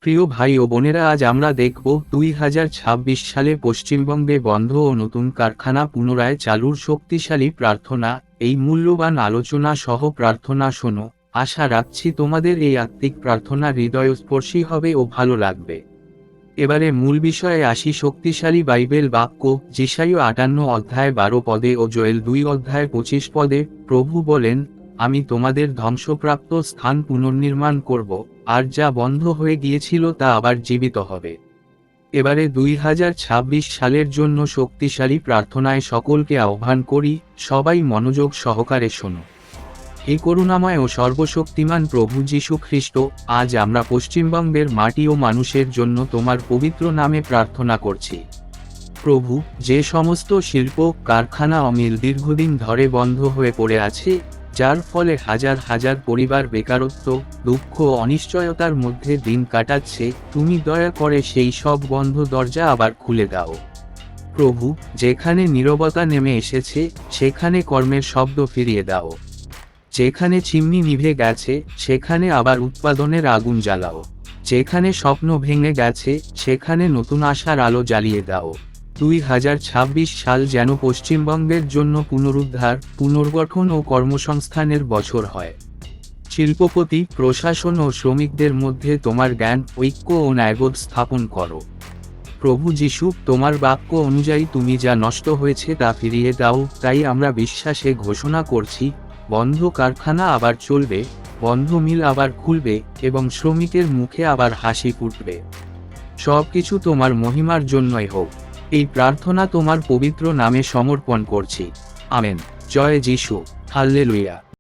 প্রিয় ভাই ও বোনেরা, আজ আমরা দেখব 2026 সালে পশ্চিমবঙ্গে বন্ধ ও নতুন কারখানা পুনরায় চালুর শক্তিশালী প্রার্থনা। এই মূল্যবান আলোচনা সহ প্রার্থনা শোনো। আশা রাখছি তোমাদের এই আত্মিক প্রার্থনা হৃদয়স্পর্শী হবে ও ভালো লাগবে। এবারে মূল বিষয়ে আসি। শক্তিশালী বাইবেল বাক্য, যেসাইয় 58 অধ্যায় 12 পদে ও জোয়েল 2 অধ্যায় 25 পদে প্রভু বলেন, আমি তোমাদের ধ্বংসপ্রাপ্ত স্থান পুনর্নির্মাণ করব, আর যা বন্ধ হয়ে গিয়েছিল তা আবার জীবিত হবে। এবারে 2026 সালের জন্য শক্তিশালী প্রার্থনায় সকলকে আহ্বান করি, সবাই মনোযোগ সহকারে শোনো। হে করুণাময় ও সর্বশক্তিমান প্রভু যীশু খ্রিস্ট, আজ আমরা পশ্চিমবঙ্গের মাটি ও মানুষের জন্য তোমার পবিত্র নামে প্রার্থনা করছি। প্রভু, যে সমস্ত শিল্প কারখানা অমিল দীর্ঘদিন ধরে বন্ধ হয়ে পড়ে আছে, যার ফলে হাজার হাজার পরিবার বেকারত্ব, দুঃখ ও অনিশ্চয়তার মধ্যে দিন কাটাচ্ছে, তুমি দয়া করে সেই সব বন্ধ দরজা আবার খুলে দাও। প্রভু, যেখানে নীরবতা নেমে এসেছে, সেখানে কর্মের শব্দ ফিরিয়ে দাও। যেখানে চিমনি নিভে গেছে, সেখানে আবার উৎপাদনের আগুন জ্বালাও। যেখানে স্বপ্ন ভেঙে গেছে, সেখানে নতুন আশার আলো জ্বালিয়ে দাও। 2026 সাল যেন পশ্চিমবঙ্গের জন্য পুনরুদ্ধার, পুনর্গঠন ও কর্মসংস্থানের বছর হয়। শিল্পপতি, প্রশাসন ও শ্রমিকদের মধ্যে তোমার জ্ঞান, ঐক্য ও ন্যায়বোধ স্থাপন করো। প্রভু যীশু, তোমার বাক্য অনুযায়ী তুমি যা নষ্ট হয়েছে তা ফিরিয়ে দাও। তাই আমরা বিশ্বাসে ঘোষণা করছি, বন্ধ কারখানা আবার চলবে, বন্ধ মিল আবার খুলবে, এবং শ্রমিকের মুখে আবার হাসি ফুটবে। সবকিছু তোমার মহিমার জন্যই হোক। এই প্রার্থনা তোমার পবিত্র নামে সমর্পণ করছি। আমেন। জয় যীশু। হাল্লেলুয়া।